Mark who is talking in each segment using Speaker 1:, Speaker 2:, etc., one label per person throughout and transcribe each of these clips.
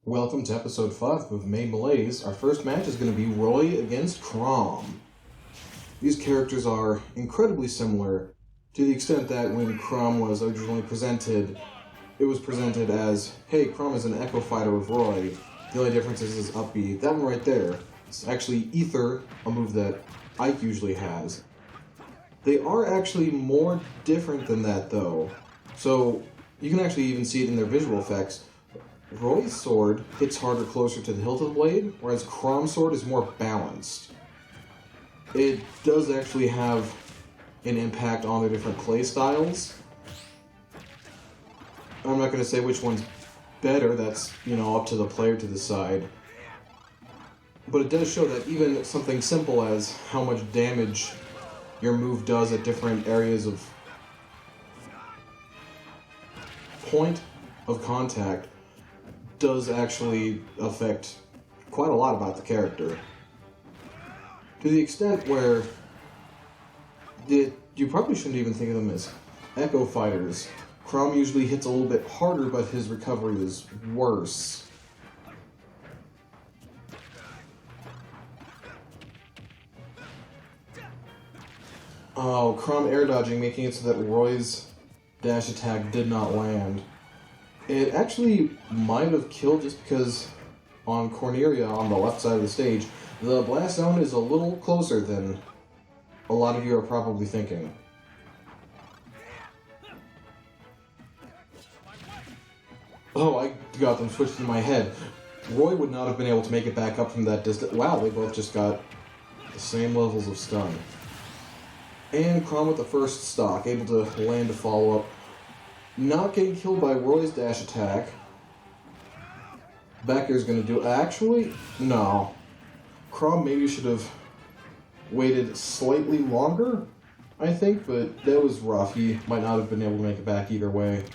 Speaker 1: Welcome to episode 5 of Malaise. Our first match is going to be Roy against Crom. These characters are incredibly similar to the extent that when Crom was originally presented, it was presented as, hey, Crom is an Echo Fighter with Roy. The only difference is his up B. That one right there. It's actually Ether, a move that Ike usually has. They are actually more different than that though. So you can actually even see it in their visual effects. Roy's sword hits harder closer to the hilt of the blade, whereas Crom's sword is more balanced. It does actually have an impact on their different play styles. I'm not going to say which one's better, that's, up to the player to decide. But it does show that even something simple as how much damage your move does at different areas of point of contact does actually affect quite a lot about the character. To the extent where you probably shouldn't even think of them as Echo Fighters. Crom usually hits a little bit harder, but his recovery is worse. Oh, Crom air dodging, making it so that Roy's dash attack did not land. It actually might have killed just because on Corneria, on the left side of the stage, the blast zone is a little closer than a lot of you are probably thinking. Oh, I got them switched in my head. Roy would not have been able to make it back up from that distance. Wow, they both just got the same levels of stun. And Crom with the first stock, able to land a follow-up. Not getting killed by Roy's dash attack. Back air's gonna do... Actually, no. Crom maybe should have waited slightly longer, I think, but that was rough. He might not have been able to make it back either way.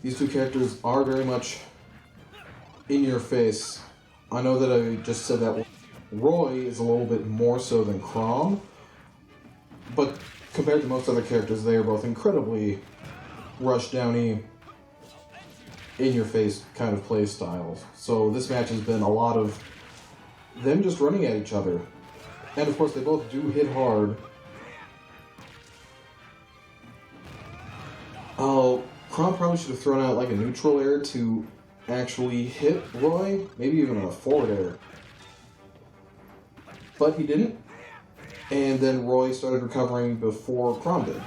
Speaker 1: These two characters are very much in your face. I know that I just said that Roy is a little bit more so than Crom, but compared to most other characters, they are both incredibly rush-downy, in-your-face kind of play styles. So this match has been a lot of them just running at each other. And of course, they both do hit hard. Oh, Crom probably should have thrown out like a neutral air to actually hit Roy, maybe even a forward air. But he didn't. And then Roy started recovering before Crom did.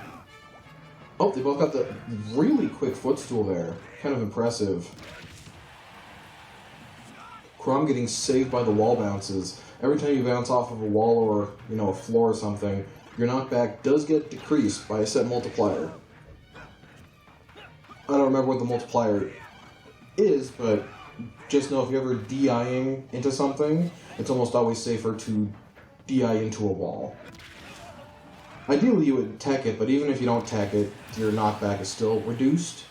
Speaker 1: Oh, they both got the really quick footstool there. Kind of impressive. Crom getting saved by the wall bounces. Every time you bounce off of a wall or, a floor or something, your knockback does get decreased by a set multiplier. I don't remember what the multiplier is, but just know if you're ever DIing into something, it's almost always safer to DI into a wall. Ideally you would tech it, but even if you don't tech it, your knockback is still reduced.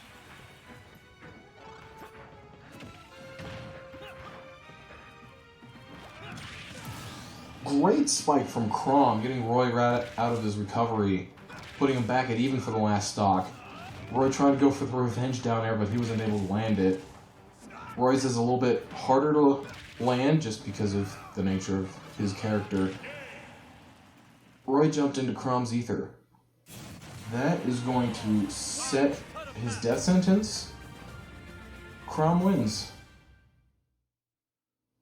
Speaker 1: Great spike from Crom, getting Roy right out of his recovery, putting him back at even for the last stock. Roy tried to go for the revenge down air, but he wasn't able to land it. Roy's is a little bit harder to land just because of the nature of his character. Roy jumped into Crom's ether. That is going to set his death sentence. Crom wins.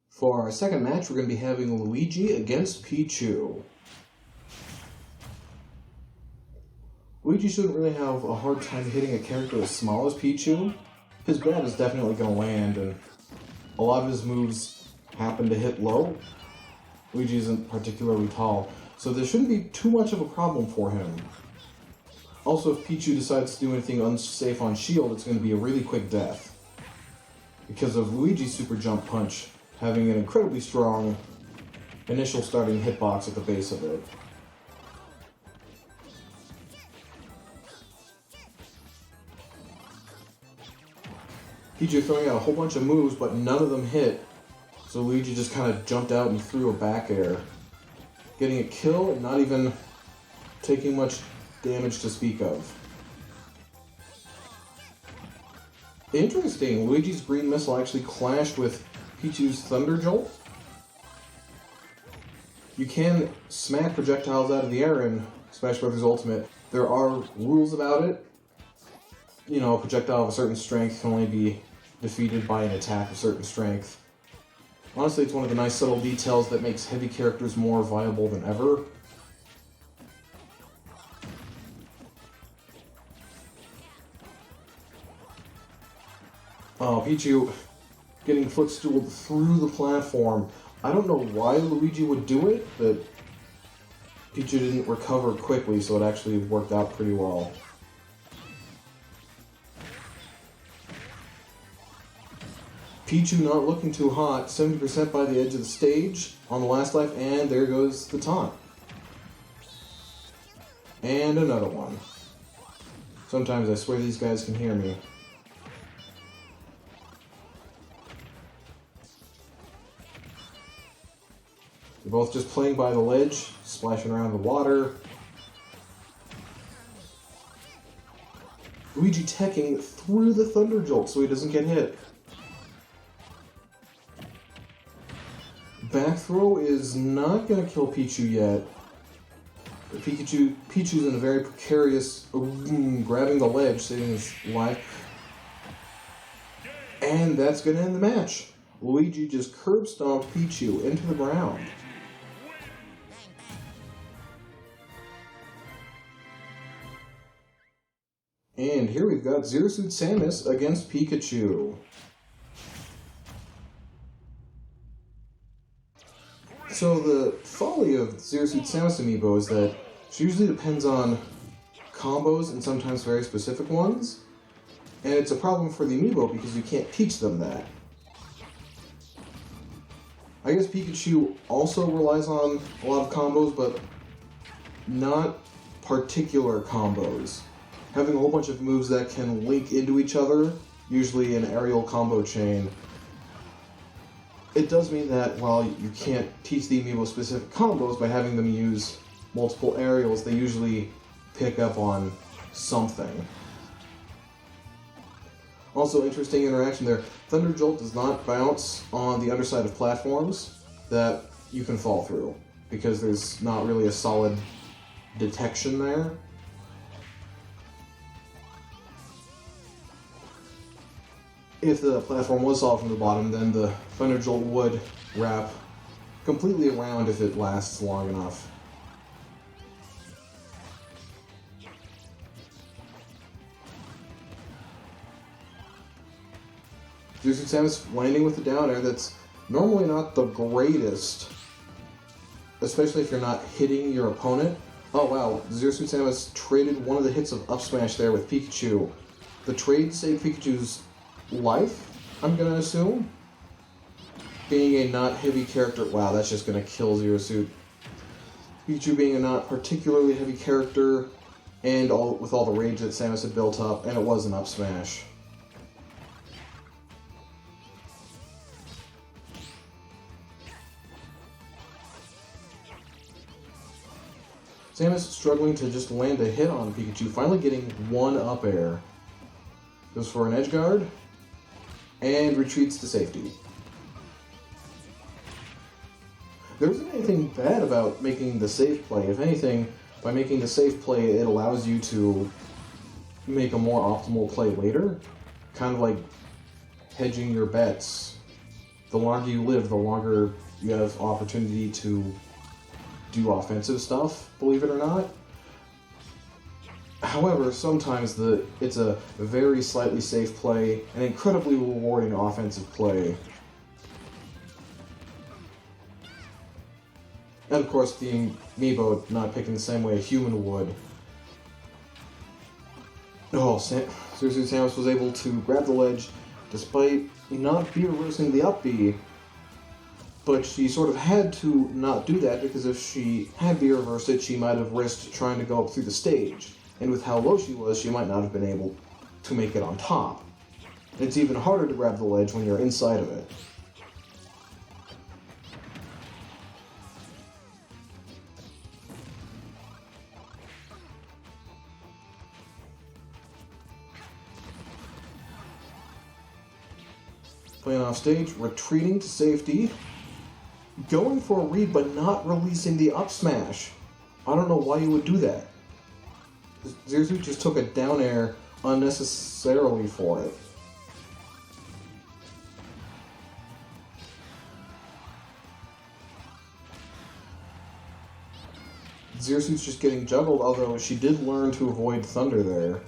Speaker 1: For our second match, we're going to be having Luigi against Pichu. Luigi shouldn't really have a hard time hitting a character as small as Pichu. His bat is definitely going to land, and a lot of his moves happen to hit low. Luigi isn't particularly tall, so there shouldn't be too much of a problem for him. Also, if Pichu decides to do anything unsafe on shield, it's going to be a really quick death. Because of Luigi's super jump punch having an incredibly strong initial starting hitbox at the base of it. Pichu throwing out a whole bunch of moves, but none of them hit. So Luigi just kind of jumped out and threw a back air. Getting a kill and not even taking much damage to speak of. Interesting. Luigi's green missile actually clashed with Pichu's Thunder Jolt. You can smack projectiles out of the air in Smash Bros. Ultimate. There are rules about it. You know, a projectile of a certain strength can only be defeated by an attack of certain strength. Honestly, it's one of the nice subtle details that makes heavy characters more viable than ever. Oh, Pichu getting footstooled through the platform. I don't know why Luigi would do it, but Pichu didn't recover quickly, so it actually worked out pretty well. Pichu not looking too hot, 70% by the edge of the stage on the last life, and there goes the taunt. And another one. Sometimes I swear these guys can hear me. They're both just playing by the ledge, splashing around the water. Luigi teching through the Thunder Jolt so he doesn't get hit. Back throw is not going to kill Pichu yet. Pichu's in a very precarious, grabbing the ledge, saving his life. And that's going to end the match. Luigi just curb stomped Pichu into the ground. And here we've got Zero Suit Samus against Pikachu. So the folly of Zero Suit Samus Amiibo is that she usually depends on combos and sometimes very specific ones. And it's a problem for the Amiibo because you can't teach them that. I guess Pikachu also relies on a lot of combos, but not particular combos. Having a whole bunch of moves that can link into each other, usually an aerial combo chain, it does mean that while you can't teach the Amiibo specific combos by having them use multiple aerials, they usually pick up on something. Also, interesting interaction there. Thunder Jolt does not bounce on the underside of platforms that you can fall through, because there's not really a solid detection there. If the platform was solid from the bottom, then the Thunder Jolt would wrap completely around if it lasts long enough. Zero Suit Samus landing with the down air that's normally not the greatest, especially if you're not hitting your opponent. Oh wow, Zero Suit Samus traded one of the hits of up smash there with Pikachu. The trade saved Pikachu's life, I'm gonna assume. Being a not heavy character, wow, that's just gonna kill Zero Suit. Pichu being a not particularly heavy character, and with all the rage that Samus had built up, and it was an up smash. Samus struggling to just land a hit on Pikachu, finally getting one up air. Goes for an edge guard, and retreats to safety. There isn't anything bad about making the safe play. If anything, by making the safe play, it allows you to make a more optimal play later. Kind of like hedging your bets. The longer you live, the longer you have opportunity to do offensive stuff, believe it or not. However, sometimes it's a very slightly safe play, an incredibly rewarding offensive play. And of course, the Amiibo not picking the same way a human would. Oh, Zero Suit Samus was able to grab the ledge despite not B-reversing the up B, but she sort of had to not do that because if she had B-reversed it, she might have risked trying to go up through the stage. And with how low she was, she might not have been able to make it on top. And it's even harder to grab the ledge when you're inside of it. Playing off stage, retreating to safety, going for a read but not releasing the up smash. I don't know why you would do that. Zero Suit just took a down air unnecessarily for it. Zero Suit's just getting juggled, although she did learn to avoid thunder there.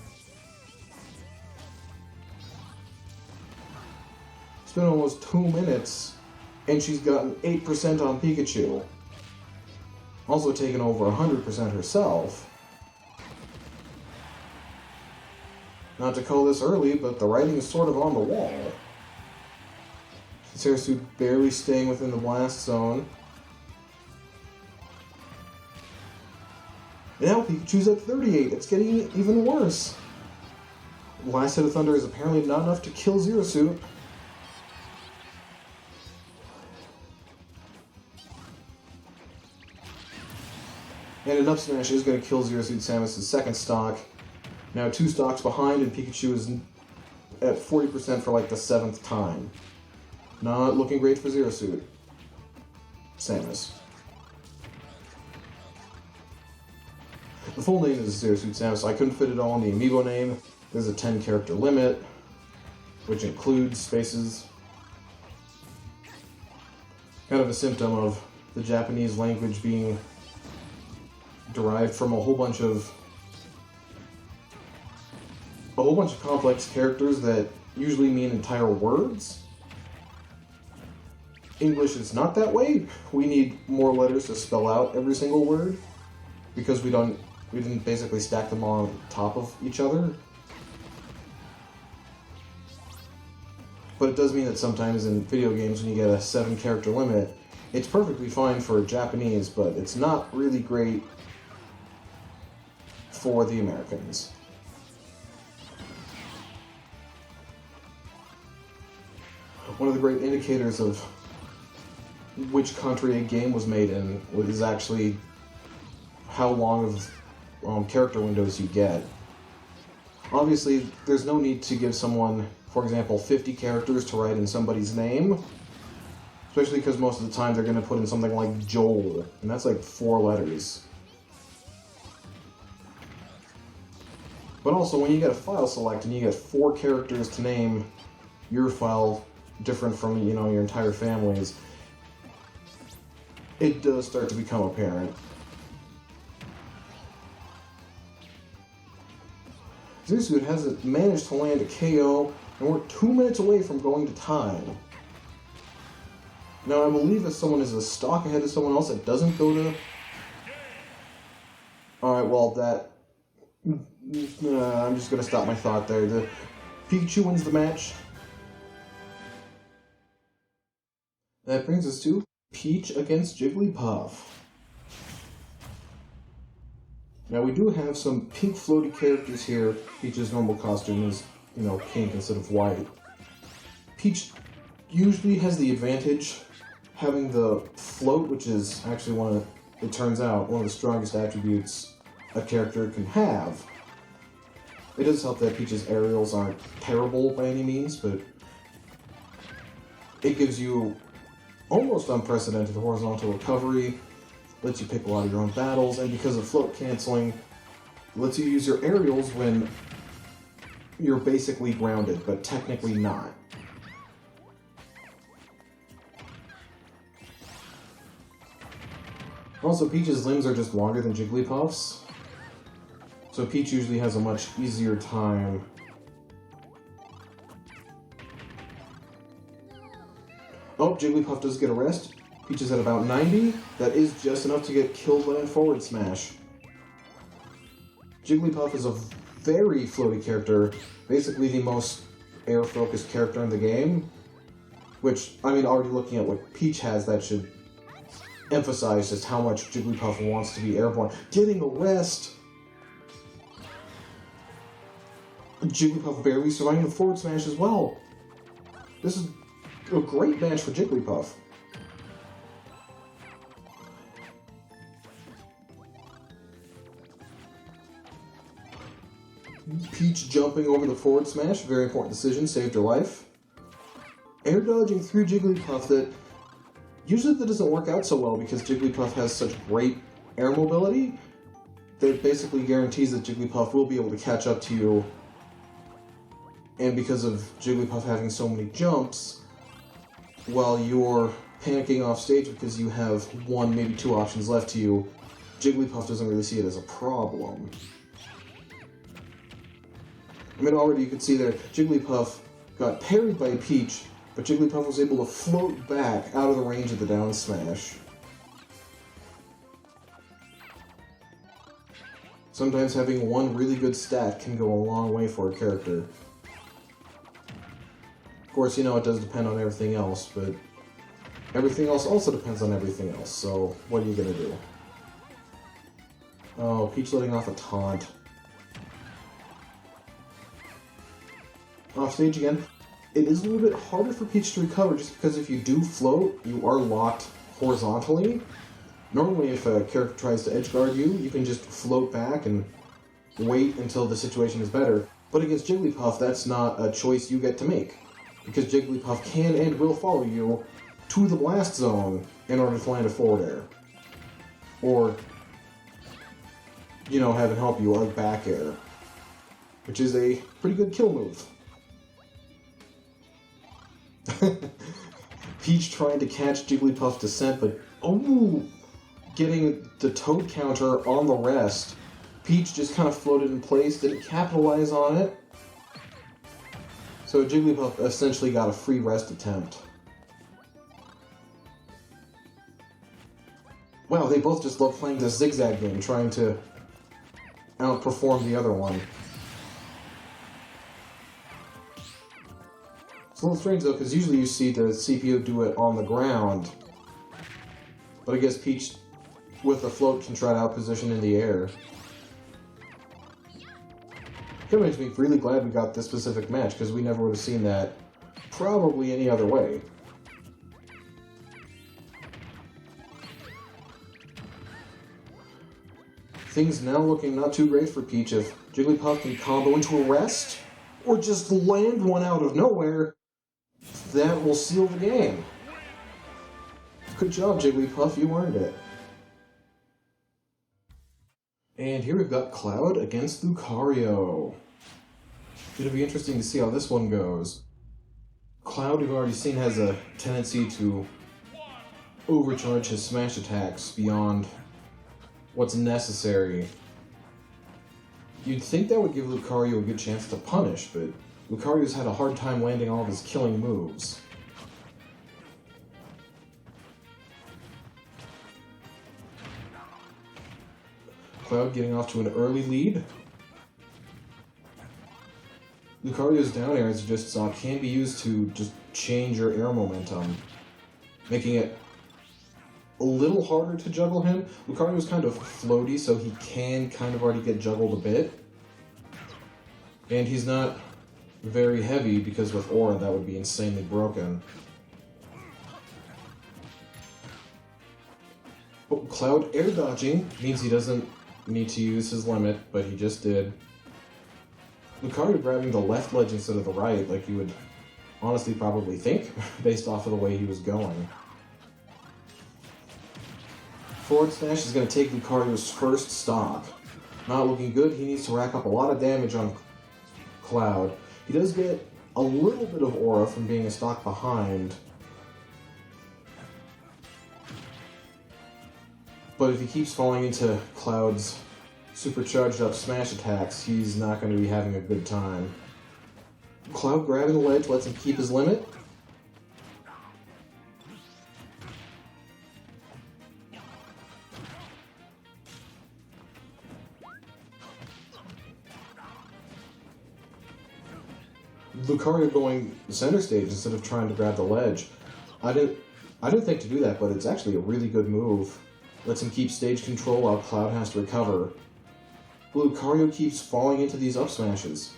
Speaker 1: It's been almost 2 minutes, and she's gotten 8% on Pikachu. Also taken over 100% herself. Not to call this early, but the writing is sort of on the wall. Zero Suit barely staying within the blast zone. And now Pikachu's at 38. It's getting even worse. Last hit of Thunder is apparently not enough to kill Zero Suit. And an up smash is going to kill Zero Suit Samus' second stock. Now 2 stocks behind, and Pikachu is at 40% for like the 7th time. Not looking great for Zero Suit Samus. The full name is Zero Suit Samus. I couldn't fit it all in the Amiibo name. There's a 10-character limit, which includes spaces. Kind of a symptom of the Japanese language being derived from a whole bunch of complex characters that usually mean entire words. English is not that way. We need more letters to spell out every single word because we didn't basically stack them on top of each other. But it does mean that sometimes in video games when you get a 7-character limit, it's perfectly fine for Japanese, but it's not really great for the Americans. One of the great indicators of which country a game was made in is actually how long of character windows you get. Obviously, there's no need to give someone, for example, 50 characters to write in somebody's name, especially because most of the time they're going to put in something like Joel, and that's like 4 letters. But also, when you get a file select and you get 4 characters to name your file different from, your entire family's, it does start to become apparent. Zero Suit hasn't managed to land a KO, and we're 2 minutes away from going to time. Now, I believe if someone is a stock ahead of someone else, it doesn't go to... Alright, well, that... I'm just going to stop my thought there. The Pikachu wins the match. That brings us to Peach against Jigglypuff. Now we do have some pink floaty characters here. Peach's normal costume is, pink instead of white. Peach usually has the advantage having the float, which is actually it turns out, one of the strongest attributes a character can have. It does help that Peach's aerials aren't terrible by any means, but it gives you almost unprecedented horizontal recovery, lets you pick a lot of your own battles, and because of float canceling, lets you use your aerials when you're basically grounded, but technically not. Also, Peach's limbs are just longer than Jigglypuff's, so Peach usually has a much easier time. Oh, Jigglypuff does get a rest. Peach is at about 90. That is just enough to get killed by a forward smash. Jigglypuff is a very floaty character, basically the most air-focused character in the game. Which, already looking at what Peach has, that should emphasize just how much Jigglypuff wants to be airborne. Getting a rest! Jigglypuff barely surviving a forward smash as well. This is a great match for Jigglypuff. Peach jumping over the forward smash, very important decision, saved her life. air dodging through Jigglypuff that usually that doesn't work out so well because Jigglypuff has such great air mobility that it basically guarantees that Jigglypuff will be able to catch up to you. And because of Jigglypuff having so many jumps, while you're panicking off stage because you have one, maybe two options left to you, Jigglypuff doesn't really see it as a problem. I mean, already you can see there, Jigglypuff got parried by Peach, but Jigglypuff was able to float back out of the range of the down smash. Sometimes having one really good stat can go a long way for a character. Of course, you know, it does depend on everything else, but everything else also depends on everything else, so what are you gonna do? Oh, Peach letting off a taunt. Off stage again. It is a little bit harder for Peach to recover just because if you do float, you are locked horizontally. Normally, if a character tries to edge guard you, you can just float back and wait until the situation is better. But against Jigglypuff, that's not a choice you get to make, because Jigglypuff can and will follow you to the blast zone in order to land a forward air. Or, you know, have it help you a back air, which is a pretty good kill move. Peach trying to catch Jigglypuff's descent, but getting the toad counter on the rest. Peach just kind of floated in place, didn't capitalize on it. So Jigglypuff essentially got a free rest attempt. Wow, they both just love playing this zigzag game, trying to outperform the other one. It's a little strange though, because usually you see the CPU do it on the ground. But I guess Peach, with a float, can try to outposition in the air. That makes me really glad we got this specific match, because we never would have seen that probably any other way. Things now looking not too great for Peach. If Jigglypuff can combo into a rest, or just land one out of nowhere, that will seal the game. Good job, Jigglypuff, you earned it. And here we've got Cloud against Lucario. It'll be interesting to see how this one goes. Cloud, we've already seen, has a tendency to overcharge his smash attacks beyond what's necessary. You'd think that would give Lucario a good chance to punish, but Lucario's had a hard time landing all of his killing moves. Cloud getting off to an early lead. Lucario's down air, as you just saw, can be used to just change your air momentum, making it a little harder to juggle him. Lucario's kind of floaty, so he can kind of already get juggled a bit. And he's not very heavy, because with Aura that would be insanely broken. But Cloud air dodging means he doesn't need to use his limit, but he just did. Lucario grabbing the left ledge instead of the right, like you would honestly probably think, based off of the way he was going. Forward smash is going to take Lucario's first stock. Not looking good, he needs to rack up a lot of damage on Cloud. He does get a little bit of aura from being a stock behind, but if he keeps falling into Cloud's supercharged up smash attacks, he's not going to be having a good time. Cloud grabbing the ledge lets him keep his limit. Lucario going center stage instead of trying to grab the ledge. I didn't think to do that, but it's actually a really good move. Lets him keep stage control while Cloud has to recover. Lucario keeps falling into these up smashes.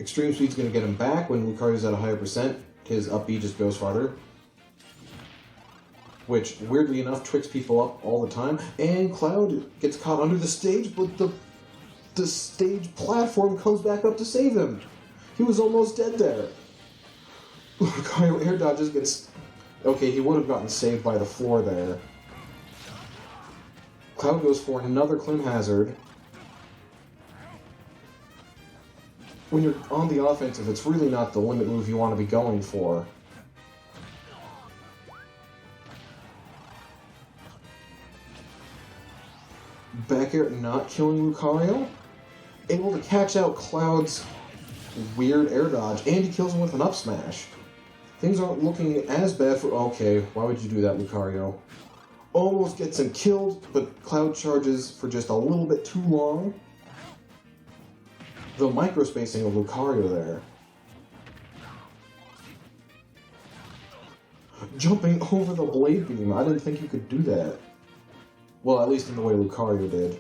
Speaker 1: Extreme Speed's going to get him back when Lucario's at a higher percent. His up B just goes farther, which weirdly enough tricks people up all the time. And Cloud gets caught under the stage, but the stage platform comes back up to save him. He was almost dead there. Lucario air dodges, gets... Okay, he would have gotten saved by the floor there. Cloud goes for another Clim Hazard. When you're on the offensive, it's really not the limit move you want to be going for. Back air not killing Lucario. Able to catch out Cloud's weird air dodge, and he kills him with an up smash. Things aren't looking as bad for... Okay, why would you do that, Lucario? Almost gets him killed, but Cloud charges for just a little bit too long. The microspacing of Lucario there. Jumping over the Blade Beam. I didn't think you could do that. Well, at least in the way Lucario did.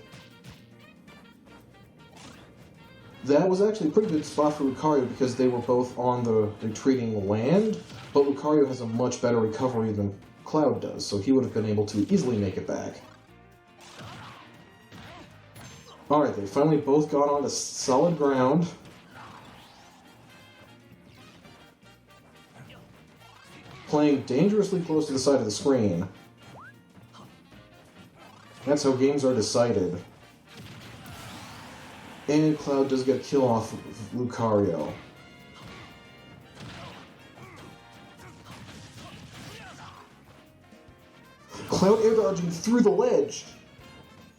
Speaker 1: That was actually a pretty good spot for Lucario because they were both on the retreating land, but Lucario has a much better recovery than Cloud does, so he would have been able to easily make it back. Alright, they finally both got onto solid ground. Playing dangerously close to the side of the screen. That's how games are decided. And Cloud does get a kill off of Lucario. Cloud air dodging through the ledge.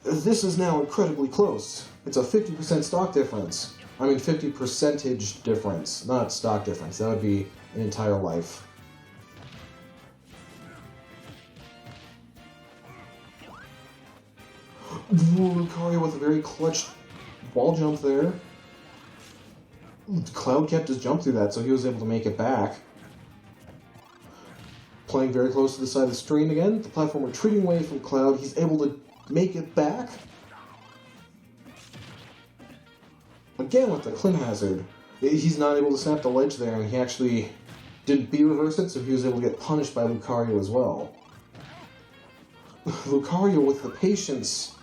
Speaker 1: This is now incredibly close. It's a 50% stock difference. I mean 50 percentage difference, not stock difference. That would be an entire life. Lucario with a very clutch wall jump there. Cloud kept his jump through that, so he was able to make it back. Playing very close to the side of the screen again. The platform retreating away from Cloud. He's able to make it back. Again with the Clim Hazard. He's not able to snap the ledge there, and he actually didn't B-reverse it, so he was able to get punished by Lucario as well. Lucario with the patience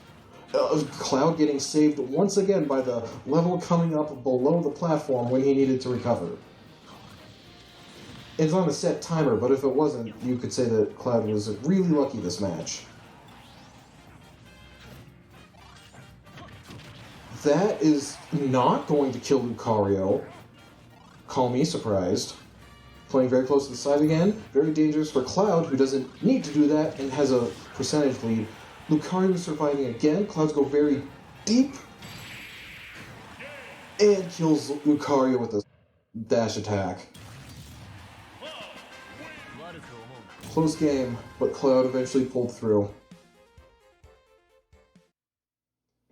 Speaker 1: of Cloud getting saved once again by the level coming up below the platform when he needed to recover. It's on a set timer, but if it wasn't, you could say that Cloud was really lucky this match. That is not going to kill Lucario. Call me surprised. Playing very close to the side again. Very dangerous for Cloud, who doesn't need to do that and has a percentage lead. Lucario is surviving again. Clouds go very deep. And kills Lucario with a dash attack. Close game, but Cloud eventually pulled through.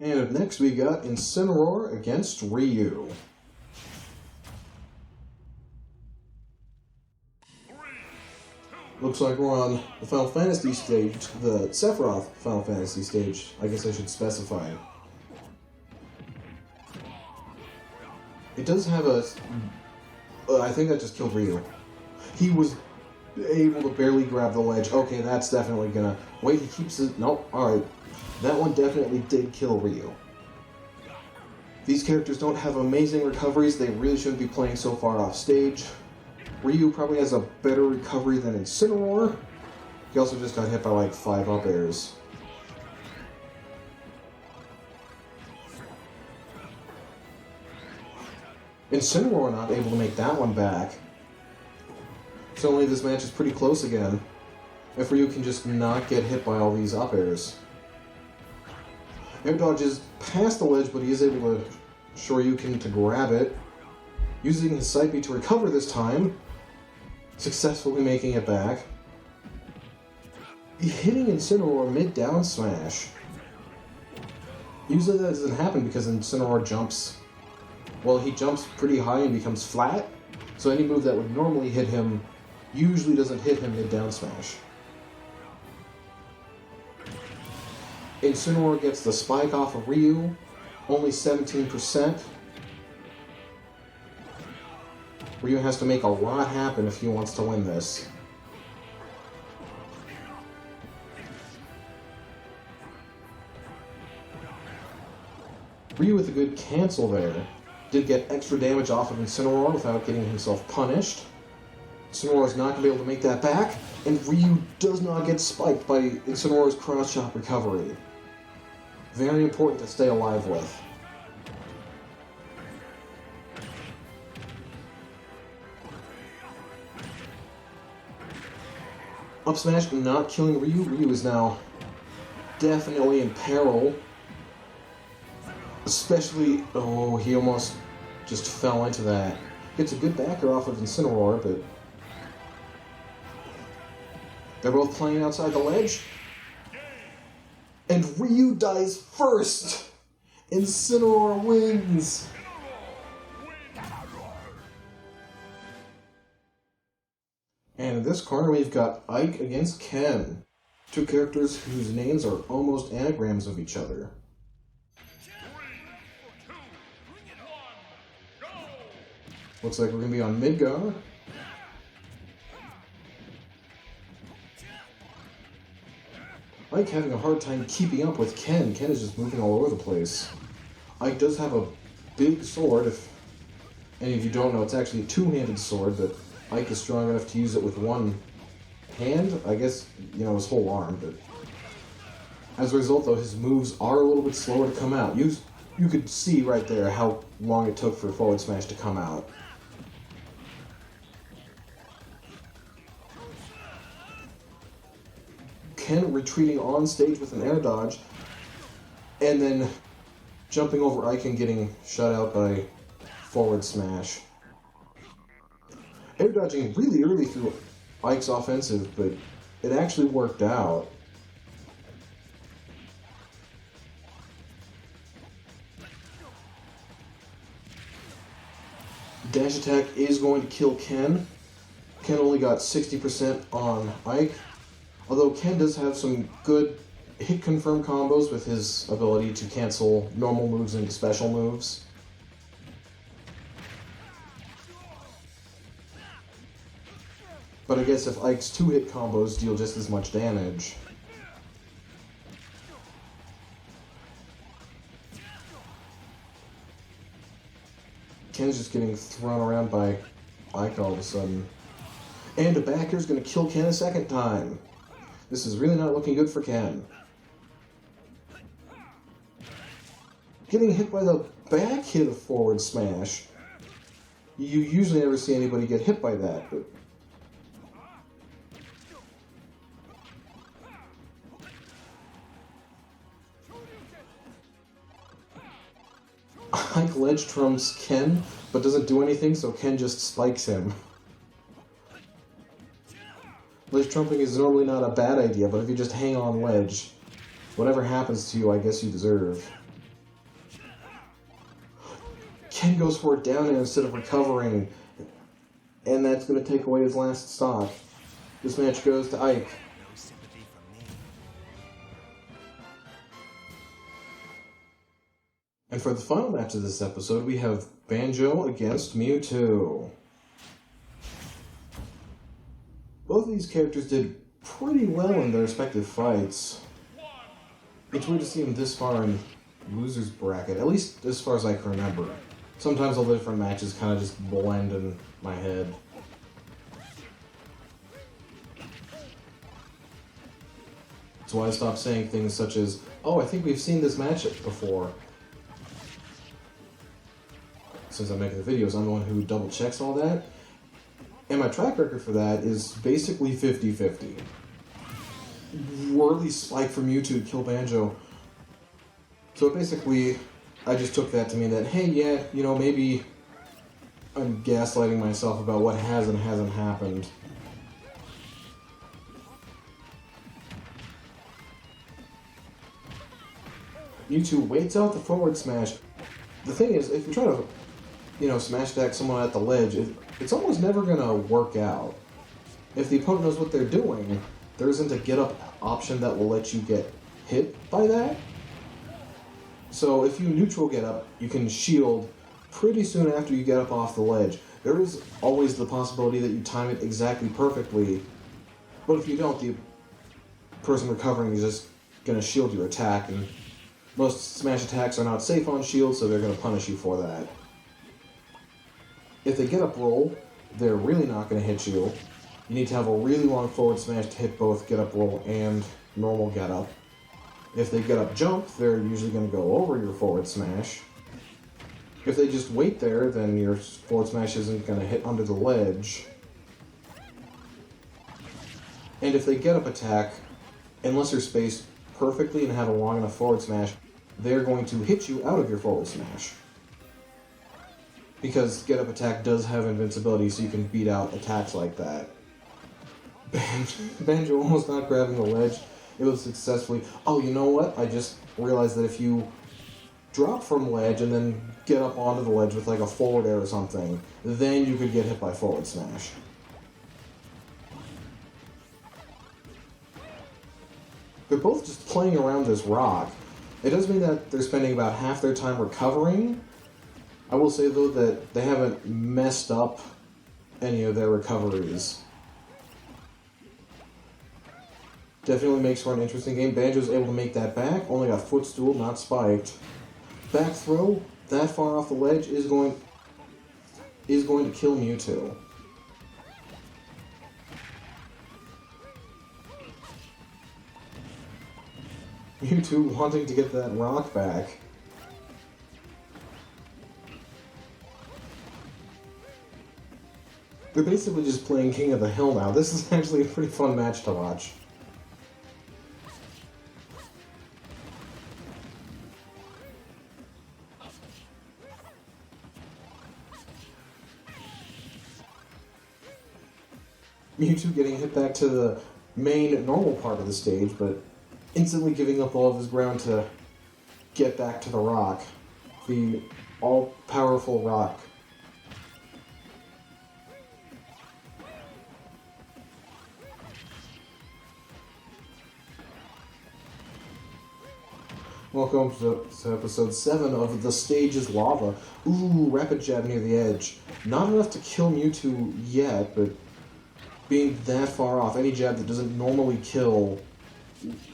Speaker 1: And up next we got Incineroar against Ryu. Looks like we're on the Final Fantasy stage, the Sephiroth Final Fantasy stage, I guess I should specify. It does have a... I think I just killed Ryu. He was able to barely grab the ledge. Okay, that's definitely gonna... Wait, he keeps it... Nope, alright. That one definitely did kill Ryu. These characters don't have amazing recoveries. They really shouldn't be playing so far off stage. Ryu probably has a better recovery than Incineroar. He also just got hit by like 5 up airs. Incineroar not able to make that one back. Suddenly this match is pretty close again. If Ryu can just not get hit by all these up airs. Air dodges past the ledge, but he is able to Shoryuken to grab it. Using his Side B to recover this time. Successfully making it back. Hitting Incineroar mid-down smash. Usually that doesn't happen because Incineroar jumps... Well, he jumps pretty high and becomes flat. So any move that would normally hit him usually doesn't hit him mid-down smash. Incineroar gets the spike off of Ryu. Only 17%. Ryu has to make a lot happen if he wants to win this. Ryu with a good cancel there. did get extra damage off of Incineroar without getting himself punished. Incineroar is not going to be able to make that back, and Ryu does not get spiked by Incineroar's cross-chop recovery. Very important to stay alive with. Up smash not killing Ryu. Ryu is now definitely in peril. Especially, oh, he almost just fell into that. Gets a good backer off of Incineroar, but they're both playing outside the ledge. And Ryu dies first! Incineroar wins! And in this corner we've got Ike against Ken. Two characters whose names are almost anagrams of each other. Looks like we're going to be on Midgar. Ike having a hard time keeping up with Ken. Ken is just moving all over the place. Ike does have a big sword. If any of you don't know, it's actually a two-handed sword, but Ike is strong enough to use it with one hand. I guess, you know, his whole arm, but as a result, though, his moves are a little bit slower to come out. You could see right there how long it took for forward smash to come out. Ken retreating on stage with an air dodge, and then jumping over Ike and getting shut out by forward smash. Air dodging really early through Ike's offensive, but it actually worked out. Dash attack is going to kill Ken. Ken only got 60% on Ike. Although Ken does have some good hit confirm combos with his ability to cancel normal moves into special moves. But I guess if Ike's 2-hit combos deal just as much damage. Ken's just getting thrown around by Ike all of a sudden. And a backer's gonna kill Ken a second time. This is really not looking good for Ken. Getting hit by the back hit of forward smash. You usually never see anybody get hit by that, but Ike ledge trumps Ken, but doesn't do anything, so Ken just spikes him. Ledge trumping is normally not a bad idea, but if you just hang on ledge, whatever happens to you, I guess you deserve. Ken goes for it down air instead of recovering, and that's going to take away his last stock. This match goes to Ike. And for the final match of this episode, we have Banjo against Mewtwo. Both of these characters did pretty well in their respective fights. It's weird to see them this far in loser's bracket, at least as far as I can remember. Sometimes all the different matches kind of just blend in my head. That's why I stopped saying things such as, oh, I think we've seen this match before. Since I'm making the videos, I'm the one who double checks all that. And my track record for that is basically 50-50. Whirly spike from Mewtwo to kill Banjo. So basically, I just took that to mean that, hey, yeah, you know, maybe I'm gaslighting myself about what has and hasn't happened. Mewtwo waits out the forward smash. The thing is, if you try to, you know, smash attack someone at the ledge, it's almost never going to work out. If the opponent knows what they're doing, there isn't a get-up option that will let you get hit by that. So if you neutral get up, you can shield pretty soon after you get up off the ledge. There is always the possibility that you time it exactly perfectly, but if you don't, the person recovering is just going to shield your attack, and most smash attacks are not safe on shield, so they're going to punish you for that. If they get up roll, they're really not going to hit you. You need to have a really long forward smash to hit both get up roll and normal get up. If they get up jump, they're usually going to go over your forward smash. If they just wait there, then your forward smash isn't going to hit under the ledge. And if they get up attack, unless they're spaced perfectly and have a long enough forward smash, they're going to hit you out of your forward smash. Because get up attack does have invincibility, so you can beat out attacks like that. Banjo almost not grabbing the ledge. It was successfully... Oh, you know what? I just realized that if you drop from ledge and then get up onto the ledge with like a forward air or something, then you could get hit by forward smash. They're both just playing around this rock. It does mean that they're spending about half their time recovering. I will say, though, that they haven't messed up any of their recoveries. Definitely makes for an interesting game. Banjo's able to make that back. Only got footstool, not spiked. Back throw, that far off the ledge, is going to kill Mewtwo. Mewtwo wanting to get that rock back. They're basically just playing King of the Hill now. This is actually a pretty fun match to watch. Mewtwo getting hit back to the main normal part of the stage, but instantly giving up all of his ground to get back to the rock. The all-powerful rock. Welcome to episode 7 of The Stage is Lava. Ooh, rapid jab near the edge. Not enough to kill Mewtwo yet, but being that far off, any jab that doesn't normally kill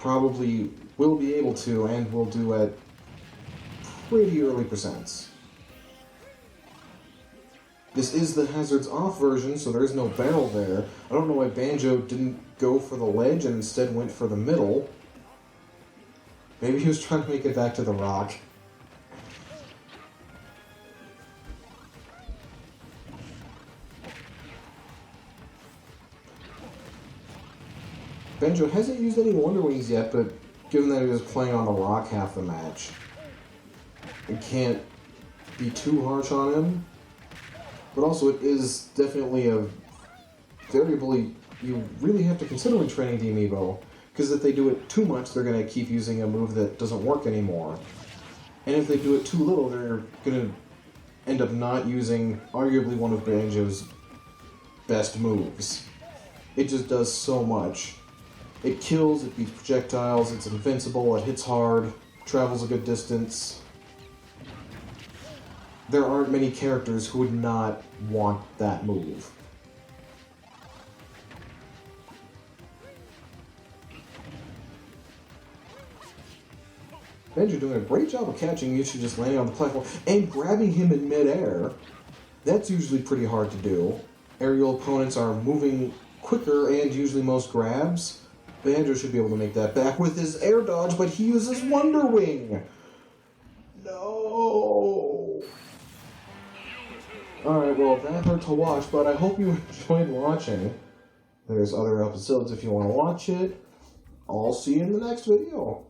Speaker 1: probably will be able to, and will do at pretty early percents. This is the hazards off version, so there is no barrel there. I don't know why Banjo didn't go for the ledge and instead went for the middle. Maybe he was trying to make it back to the rock. Banjo hasn't used any Wonder Wings yet, but given that he was playing on the rock half the match, we can't be too harsh on him. But also, it is definitely a variable you really have to consider when training the Amiibo, because if they do it too much, they're going to keep using a move that doesn't work anymore. And if they do it too little, they're going to end up not using arguably one of Banjo's best moves. It just does so much. It kills, it beats projectiles, it's invincible, it hits hard, travels a good distance. There aren't many characters who would not want that move. Banjo doing a great job of catching Mewtwo, just landing on the platform and grabbing him in midair. That's usually pretty hard to do. Aerial opponents are moving quicker and usually most grabs. Banjo should be able to make that back with his air dodge, but he uses Wonder Wing. No. Alright, well, that hurt to watch, but I hope you enjoyed watching. There's other episodes if you want to watch it. I'll see you in the next video.